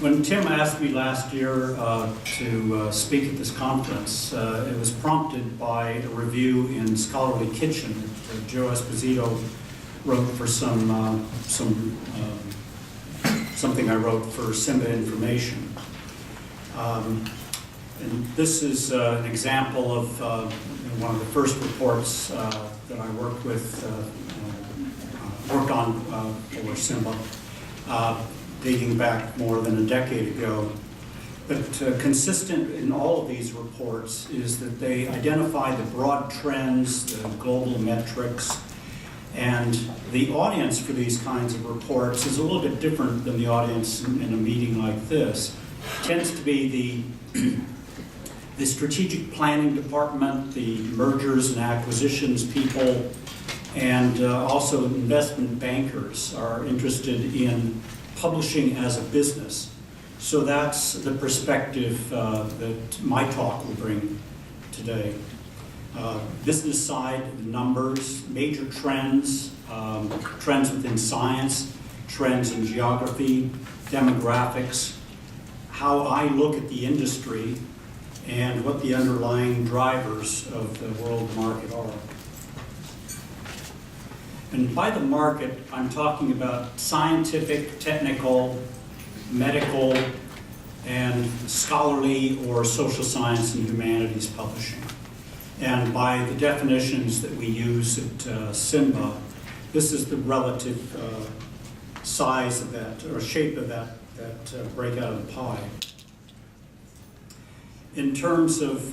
When Tim asked me last year to speak at this conference, it was prompted by a review in Scholarly Kitchen that Joe Esposito wrote for something I wrote for Simba Information. And this is an example of one of the first reports that I worked on for Simba, dating back more than a decade ago. But consistent in all of these reports is that they identify the broad trends, the global metrics, and the audience for these kinds of reports is a little bit different than the audience in a meeting like this. It tends to be the strategic planning department, the mergers and acquisitions people, and also investment bankers are interested in publishing as a business. So that's the perspective that my talk will bring today. Business side, the numbers, major trends, trends within science, trends in geography, demographics, how I look at the industry, and what the underlying drivers of the world market are. And by the market, I'm talking about scientific, technical, medical, and scholarly or social science and humanities publishing. And by the definitions that we use at Simba, this is the relative size of that, or shape of that breakout of the pie. In terms of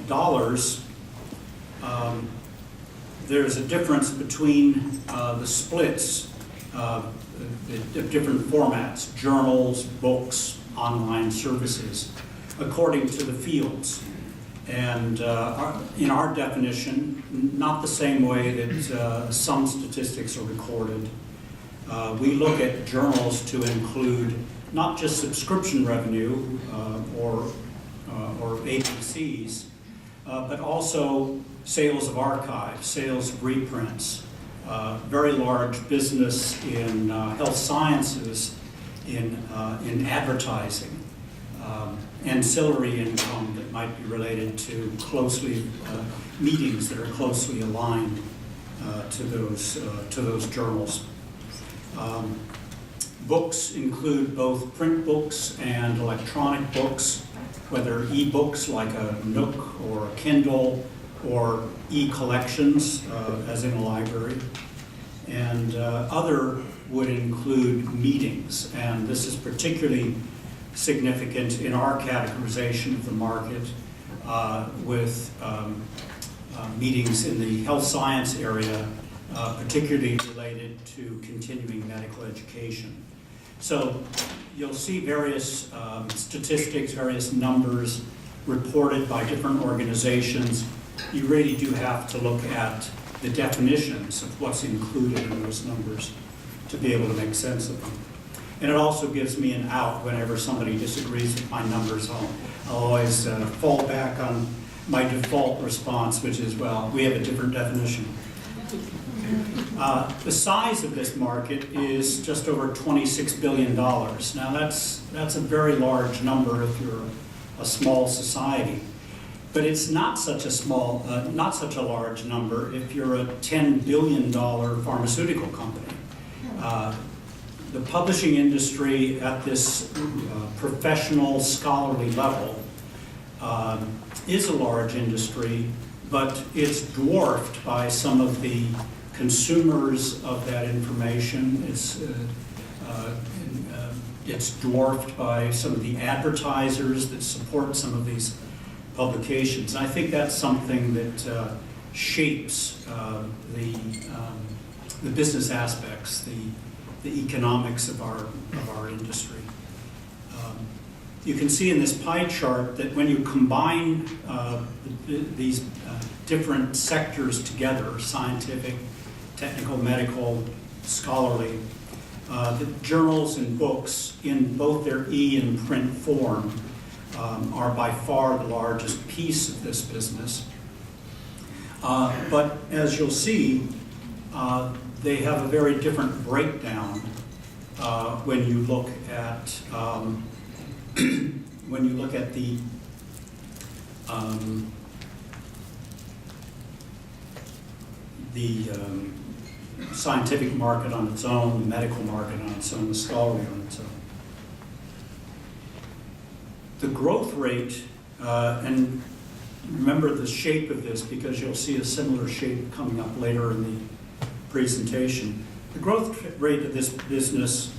dollars, there's a difference between the splits of different formats, journals, books, online services, according to the fields. And in our definition, not the same way that some statistics are recorded. We look at journals to include not just subscription revenue or APCs, but also sales of archives, sales of reprints, very large business in health sciences, in advertising, ancillary income that might be related to meetings that are closely aligned to those journals. Books include both print books and electronic books, whether e-books like a Nook or a Kindle, or e-collections, as in a library. And other would include meetings, and this is particularly significant in our categorization of the market with meetings in the health science area, particularly related to continuing medical education. So you'll see various statistics, various numbers reported by different organizations. You really do have to look at the definitions of what's included in those numbers to be able to make sense of them. And it also gives me an out whenever somebody disagrees with my numbers. I'll always fall back on my default response, which is, well, we have a different definition. The size of this market is just over $26 billion. Now that's a very large number if you're a small society. But it's not such a large number if you're a $10 billion pharmaceutical company. The publishing industry at this professional, scholarly level is a large industry, but it's dwarfed by some of the consumers of that information. It's dwarfed by some of the advertisers that support some of these publications. And I think that's something that shapes the business aspects, the economics of our industry. You can see in this pie chart that when you combine these different sectors together, scientific, technical, medical, scholarly, the journals and books in both their e and print form are by far the largest piece of this business. But as you'll see, they have a very different breakdown when you look at when you look at the scientific market on its own, the medical market on its own, the scholarly on its own. The growth rate, and remember the shape of this because you'll see a similar shape coming up later in the presentation. The growth rate of this business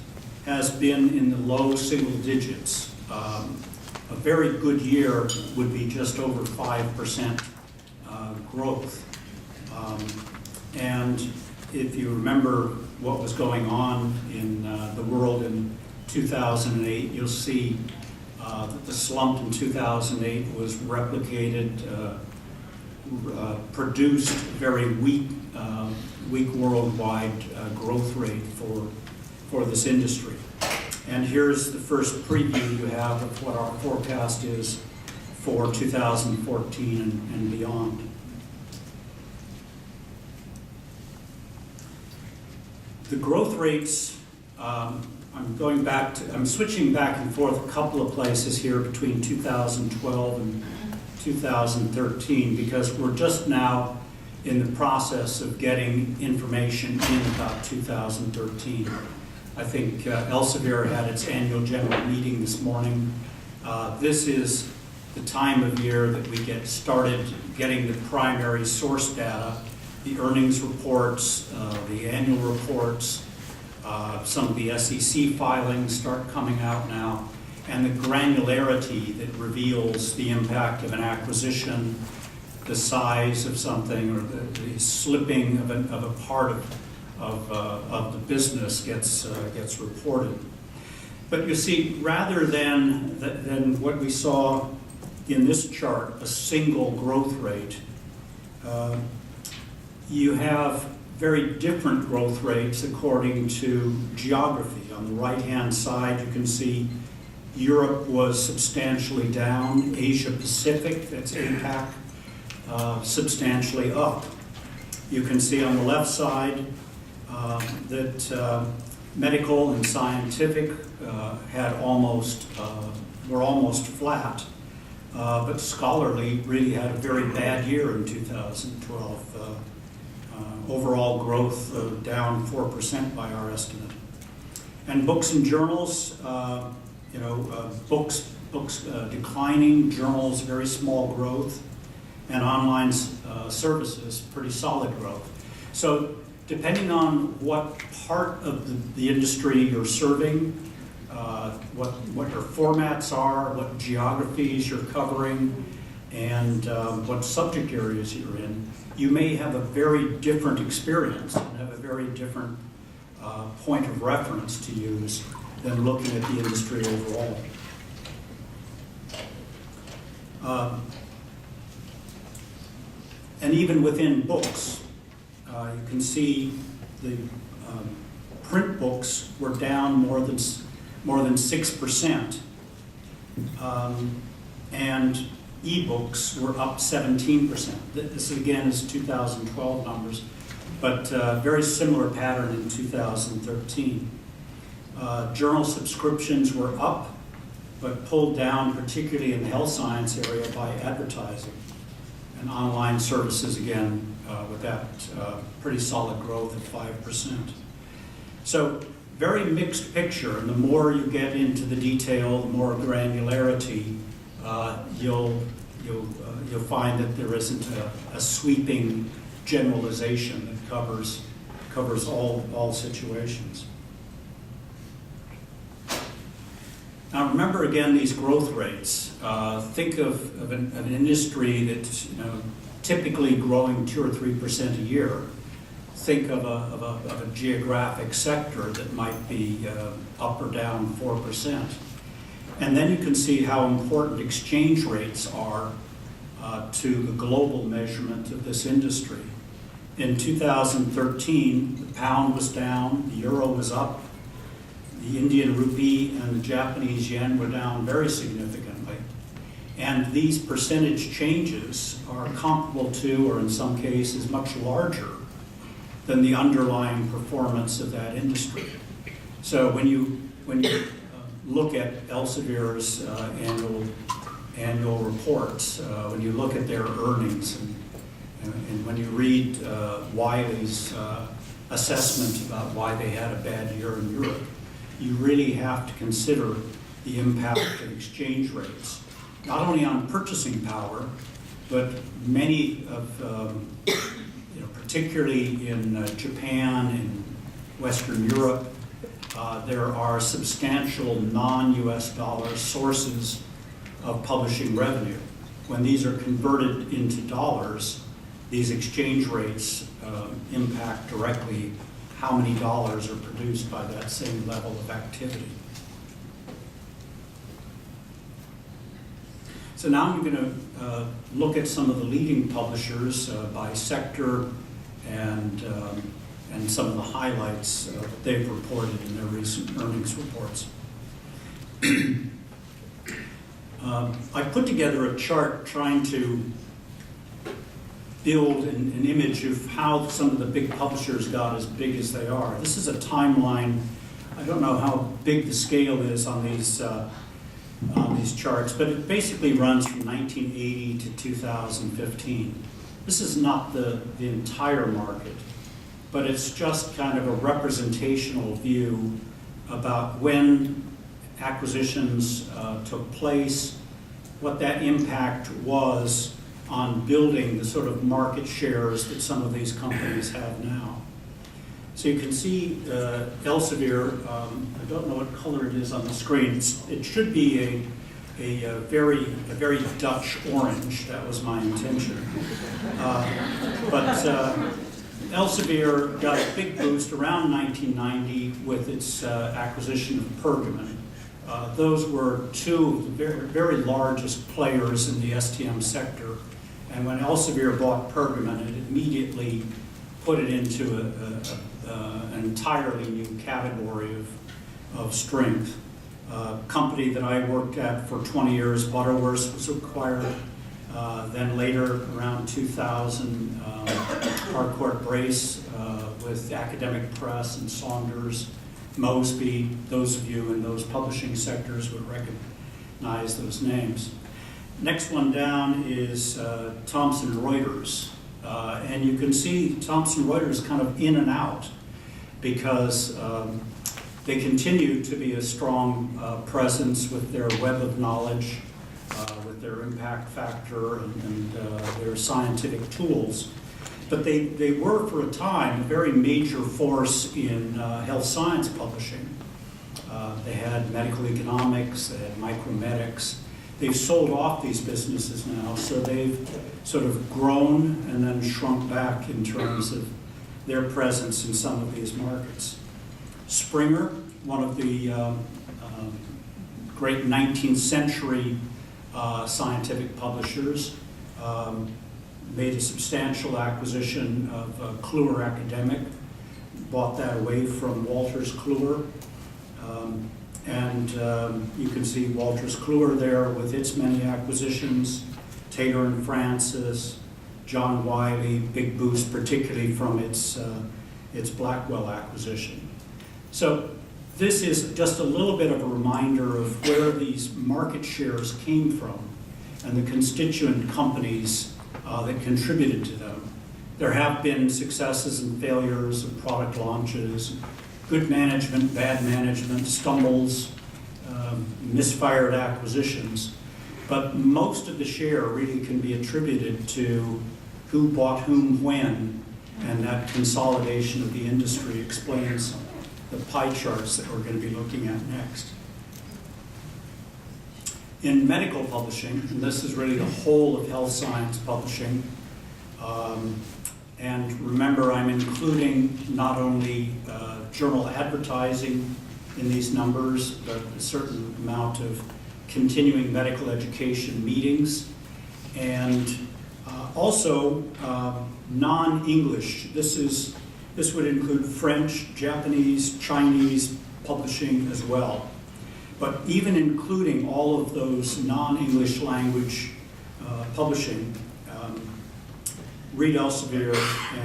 has been in the low single digits. A very good year would be just over 5% growth. And if you remember what was going on in the world in 2008, you'll see that the slump in 2008 was replicated, produced very weak worldwide growth rate for this industry. And here's the first preview you have of what our forecast is for 2014 and beyond. The growth rates, I'm switching back and forth a couple of places here between 2012 and 2013 because we're just now in the process of getting information in about 2013. I think Elsevier had its annual general meeting this morning. This is the time of year that we get started getting the primary source data, the earnings reports, the annual reports, some of the SEC filings start coming out now, and the granularity that reveals the impact of an acquisition, the size of something, or the slipping of a part of the business gets reported. But you see, rather than what we saw in this chart, a single growth rate, you have very different growth rates according to geography. On the right-hand side, you can see Europe was substantially down. Asia Pacific, that's APAC, substantially up. You can see on the left side that medical and scientific were almost flat, but scholarly really had a very bad year in 2012. Overall growth down 4% by our estimate. And books and journals, books declining, journals very small growth, and online services pretty solid growth. So depending on what part of the industry you're serving, what your formats are, what geographies you're covering, and what subject areas you're in, you may have a very different experience and have a very different point of reference to use than looking at the industry overall. And even within books, you can see the print books were down more than 6%, and e-books were up 17%. This again is 2012 numbers, but very similar pattern in 2013. Journal subscriptions were up, but pulled down, particularly in the health science area, by advertising. And online services, again, with that pretty solid growth of 5%. So very mixed picture, and the more you get into the detail, the more granularity, you'll find that there isn't a sweeping generalization that covers all situations. Now remember again these growth rates. Think of an industry that's typically growing 2 or 3% a year. Think of a geographic sector that might be up or down 4%. And then you can see how important exchange rates are to the global measurement of this industry. In 2013, the pound was down, the euro was up, the Indian rupee and the Japanese yen were down very significantly. And these percentage changes are comparable to, or in some cases, much larger than the underlying performance of that industry. So when you look at Elsevier's annual reports, when you look at their earnings, and when you read Wiley's assessment about why they had a bad year in Europe, you really have to consider the impact of exchange rates, not only on purchasing power, but many of, particularly in Japan and Western Europe, there are substantial non-US dollar sources of publishing revenue. When these are converted into dollars, these exchange rates impact directly how many dollars are produced by that same level of activity. So now I'm going to look at some of the leading publishers by sector and some of the highlights that they've reported in their recent earnings reports. I put together a chart trying to build an image of how some of the big publishers got as big as they are. This is a timeline. I don't know how big the scale is on these charts, but it basically runs from 1980 to 2015. This is not the entire market, but it's just kind of a representational view about when acquisitions took place, what that impact was on building the sort of market shares that some of these companies have now. So you can see Elsevier, I don't know what color it is on the screen. It should be a very Dutch orange. That was my intention. But Elsevier got a big boost around 1990 with its acquisition of Pergamon. Those were two of the very, very largest players in the STM sector. And when Elsevier bought Pergamon, it immediately put it into an entirely new category of strength. A company that I worked at for 20 years, Butterworth, was acquired. Then later, around 2000, Harcourt Brace with Academic Press and Saunders, Mosby. Those of you in those publishing sectors would recognize those names. Next one down is Thomson Reuters. And you can see Thomson Reuters kind of in and out because they continue to be a strong presence with their web of knowledge, with their impact factor and their scientific tools. But they were, for a time, a very major force in health science publishing. They had medical economics, they had micromedics. They've sold off these businesses now, so they've sort of grown and then shrunk back in terms of their presence in some of these markets. Springer, one of the great 19th century scientific publishers, made a substantial acquisition of Kluwer Academic, bought that away from Wolters Kluwer. And you can see Wolters Kluwer there with its many acquisitions, Taylor and Francis, John Wiley, big boost particularly from its Blackwell acquisition. So this is just a little bit of a reminder of where these market shares came from and the constituent companies that contributed to them. There have been successes and failures of product launches, good management, bad management, stumbles, misfired acquisitions, but most of the share really can be attributed to who bought whom when, and that consolidation of the industry explains the pie charts that we're going to be looking at next. In medical publishing, and this is really the whole of health science publishing, and remember I'm including not only journal advertising in these numbers, but a certain amount of continuing medical education meetings, and also non-English. This would include French, Japanese, Chinese publishing as well. But even including all of those non-English language publishing, Reed Elsevier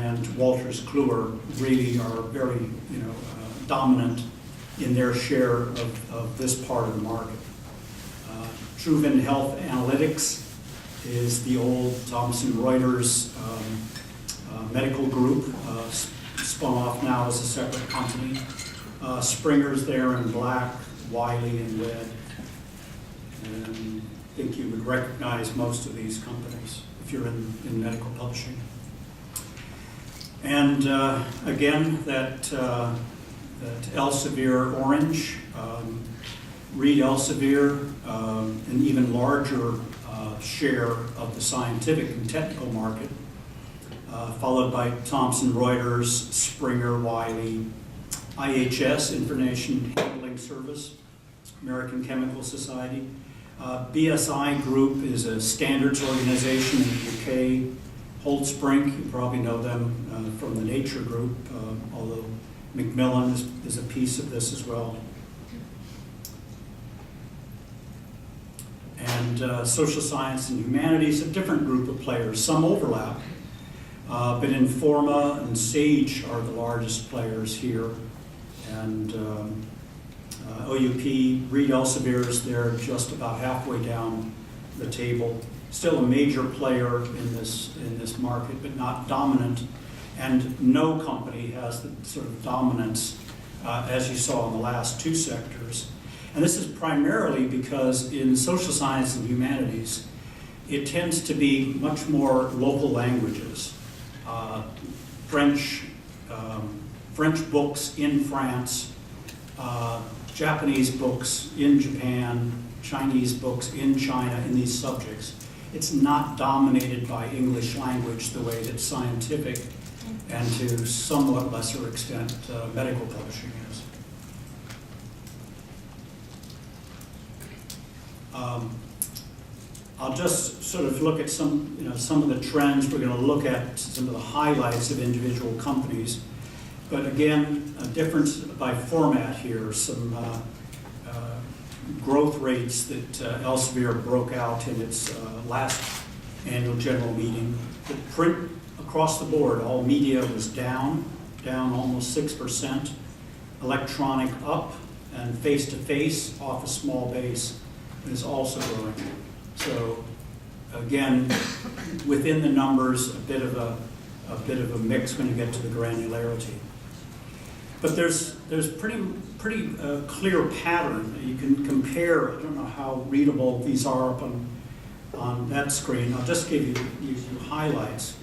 and Wolters Kluwer really are very dominant in their share of this part of the market. Truven Health Analytics is the old Thomson Reuters medical group, spun off now as a separate company. Springer's there in black, Wiley in red. And I think you would recognize most of these companies if you're in medical publishing. And again, that Elsevier orange, Reed Elsevier, an even larger share of the scientific and technical market, followed by Thomson Reuters, Springer, Wiley, IHS, Information Handling Service, American Chemical Society. BSI Group is a standards organization in the UK. Holtzbrink, you probably know them from the Nature Group, although Macmillan is a piece of this as well. And social science and humanities, a different group of players. Some overlap, but Informa and Sage are the largest players here. And OUP, Reed Elsevier's there just about halfway down the table. Still a major player in this market, but not dominant. And no company has the sort of dominance as you saw in the last two sectors. And this is primarily because in social science and humanities, it tends to be much more local languages. French books in France, Japanese books in Japan, Chinese books in China in these subjects. It's not dominated by English language the way that scientific and to somewhat lesser extent medical publishing is. I'll just sort of look at some of the trends. We're going to look at some of the highlights of individual companies. But again, a difference by format here, some growth rates that Elsevier broke out in its last annual general meeting. The print across the board, all media was down almost 6%. Electronic up, and face-to-face off a small base is also growing. So again, within the numbers, a bit of a mix when you get to the granularity. But there's pretty clear pattern. You can compare. I don't know how readable these are up on that screen. I'll just give you highlights.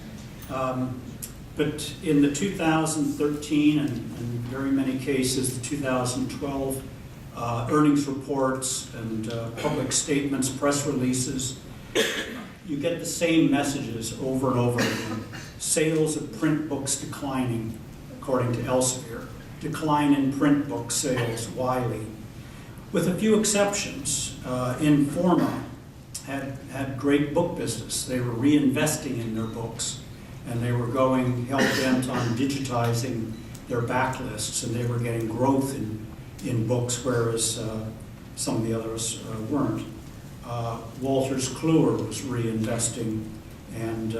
But in the 2013 and in very many cases the 2012 earnings reports and public statements, press releases, you get the same messages over and over again. Sales of print books declining, according to Elsevier. Decline in print book sales, Wiley. With a few exceptions, Informa had great book business. They were reinvesting in their books, and they were going hell-bent on digitizing their backlists, and they were getting growth in books, whereas some of the others weren't. Wolters Kluwer was reinvesting, and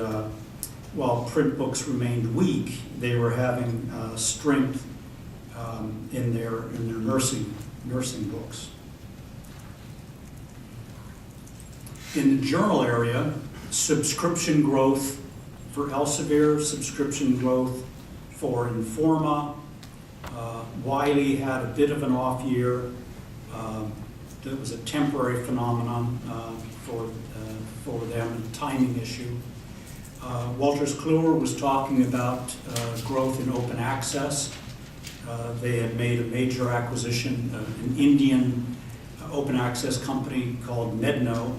while print books remained weak, they were having strength in their nursing books. In the journal area, subscription growth for Elsevier, subscription growth for Informa. Wiley had a bit of an off year. That was a temporary phenomenon for them, a timing issue. Wolters Kluwer was talking about growth in open access. They had made a major acquisition, an Indian open access company called Medno,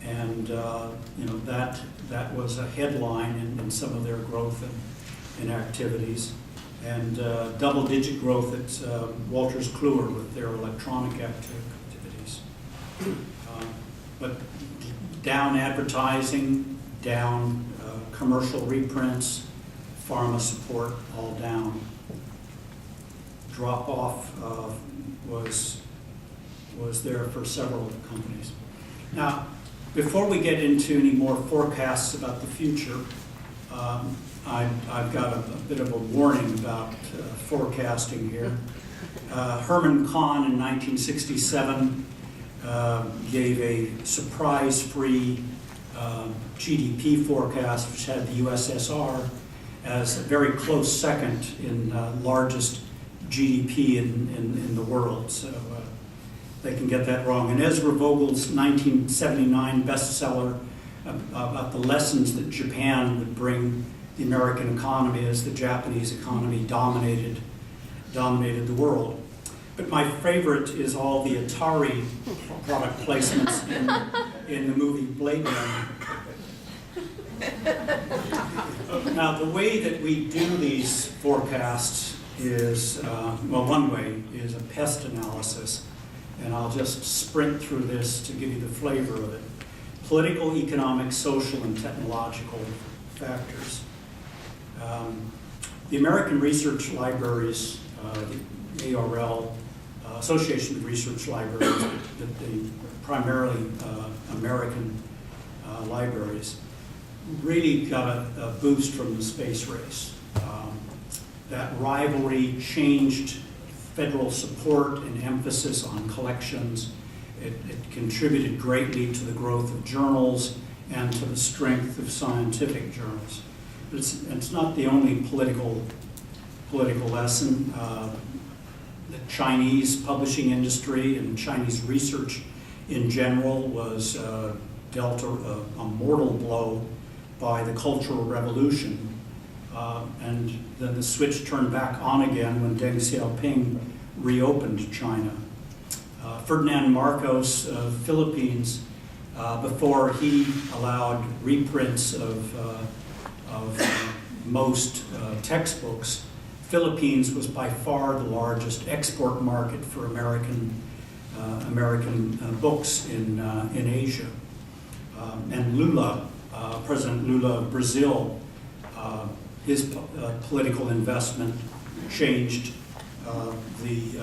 and that was a headline in some of their growth and activities. And double-digit growth at Wolters Kluwer with their electronic activities. But down advertising, down commercial reprints, pharma support, all down. Drop-off was there for several of the companies. Now, before we get into any more forecasts about the future, I've got a bit of a warning about forecasting here. Herman Kahn in 1967 gave a surprise-free GDP forecast, which had the USSR as a very close second in largest GDP in the world. So they can get that wrong. And Ezra Vogel's 1979 bestseller about the lessons that Japan would bring the American economy as the Japanese economy dominated the world. But my favorite is all the Atari product placements in the movie Blade Runner. Now, the way that we do these forecasts is, one way is a pest analysis, and I'll just sprint through this to give you the flavor of it. Political, economic, social, and technological factors. The American Research Libraries, the ARL, Association of Research Libraries, the primarily American libraries, really got a boost from the space race. That rivalry changed federal support and emphasis on collections. It contributed greatly to the growth of journals and to the strength of scientific journals. But it's not the only political lesson. The Chinese publishing industry and Chinese research in general was dealt a mortal blow by the Cultural Revolution. And then the switch turned back on again when Deng Xiaoping reopened China. Ferdinand Marcos of Philippines, before he allowed reprints of most textbooks, Philippines was by far the largest export market for American books in Asia. And Lula, President Lula of Brazil, his political investment changed the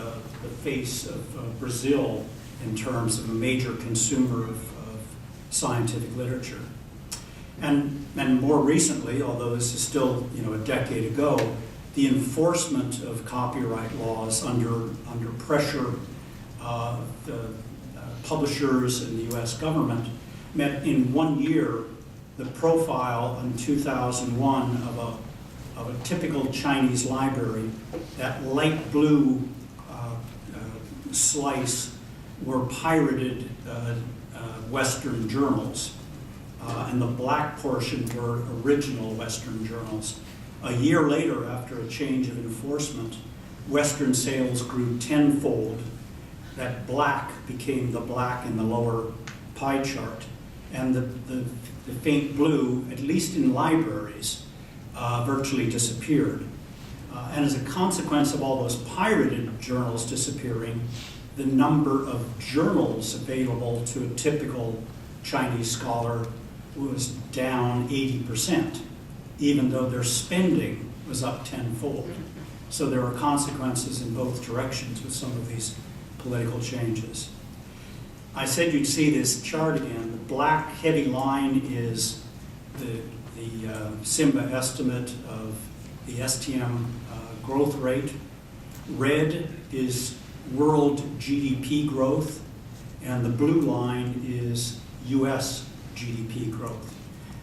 face of Brazil in terms of a major consumer of scientific literature. And more recently, although this is still a decade ago, the enforcement of copyright laws under pressure of the publishers and the U.S. government meant in 1 year the profile in 2001 of a typical Chinese library, that light blue slice were pirated Western journals, and the black portion were original Western journals. A year later, after a change of enforcement, Western sales grew tenfold. That black became the black in the lower pie chart, and the faint blue, at least in libraries, virtually disappeared. And as a consequence of all those pirated journals disappearing, the number of journals available to a typical Chinese scholar was down 80%, even though their spending was up tenfold. So there are consequences in both directions with some of these political changes. I said you'd see this chart again. The black heavy line is the Simba estimate of the STM growth rate. Red is world GDP growth, and the blue line is US GDP growth.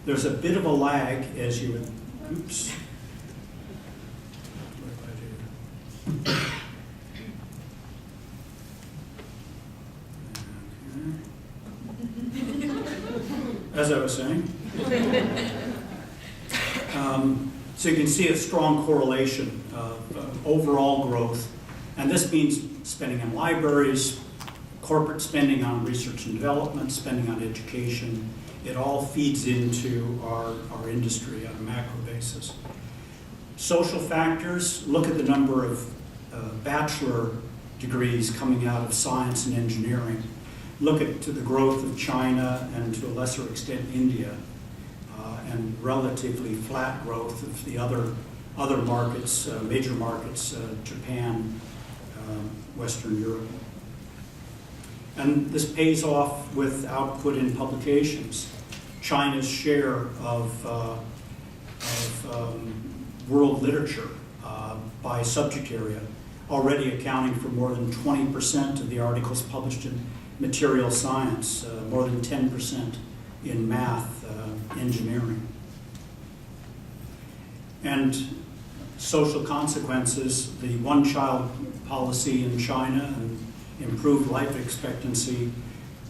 There's a bit of a lag as you would, oops. What did I do? As I was saying. So you can see a strong correlation of overall growth, and this means spending on libraries, corporate spending on research and development, spending on education. It all feeds into our industry on a macro basis. Social factors, look at the number of bachelor degrees coming out of science and engineering. Look at the growth of China and to a lesser extent India, and relatively flat growth of the other markets, major markets, Japan, Western Europe. And this pays off with output in publications. China's share of world literature by subject area already accounting for more than 20% of the articles published in material science, more than 10% in math, engineering. And social consequences, the one-child policy in China and improved life expectancy,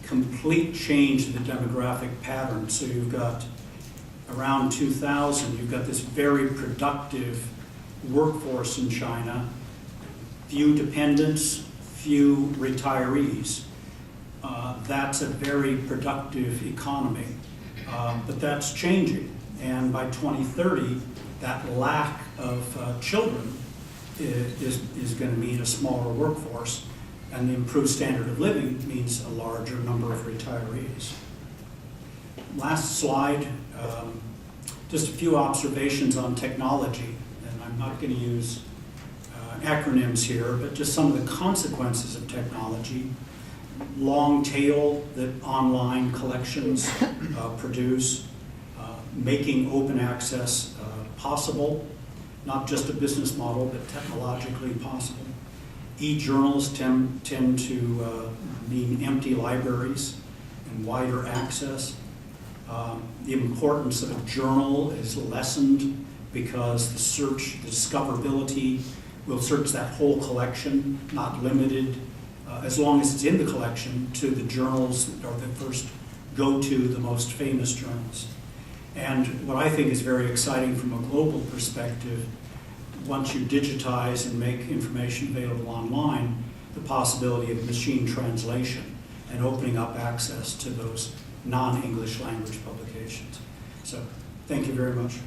complete change in the demographic pattern. So you've got around 2000, you've got this very productive workforce in China, few dependents, few retirees. That's a very productive economy, but that's changing. And by 2030, that lack of children is going to mean a smaller workforce, and the improved standard of living means a larger number of retirees. Last slide, just a few observations on technology, and I'm not going to use acronyms here, but just some of the consequences of technology. Long tail that online collections produce, making open access possible, not just a business model, but technologically possible. E-journals tend to mean empty libraries and wider access. The importance of a journal is lessened because the search, the discoverability will search that whole collection, not limited, as long as it's in the collection, to the journals that are the first go-to, the most famous journals. And what I think is very exciting from a global perspective, once you digitize and make information available online, the possibility of machine translation and opening up access to those non-English language publications. So, thank you very much.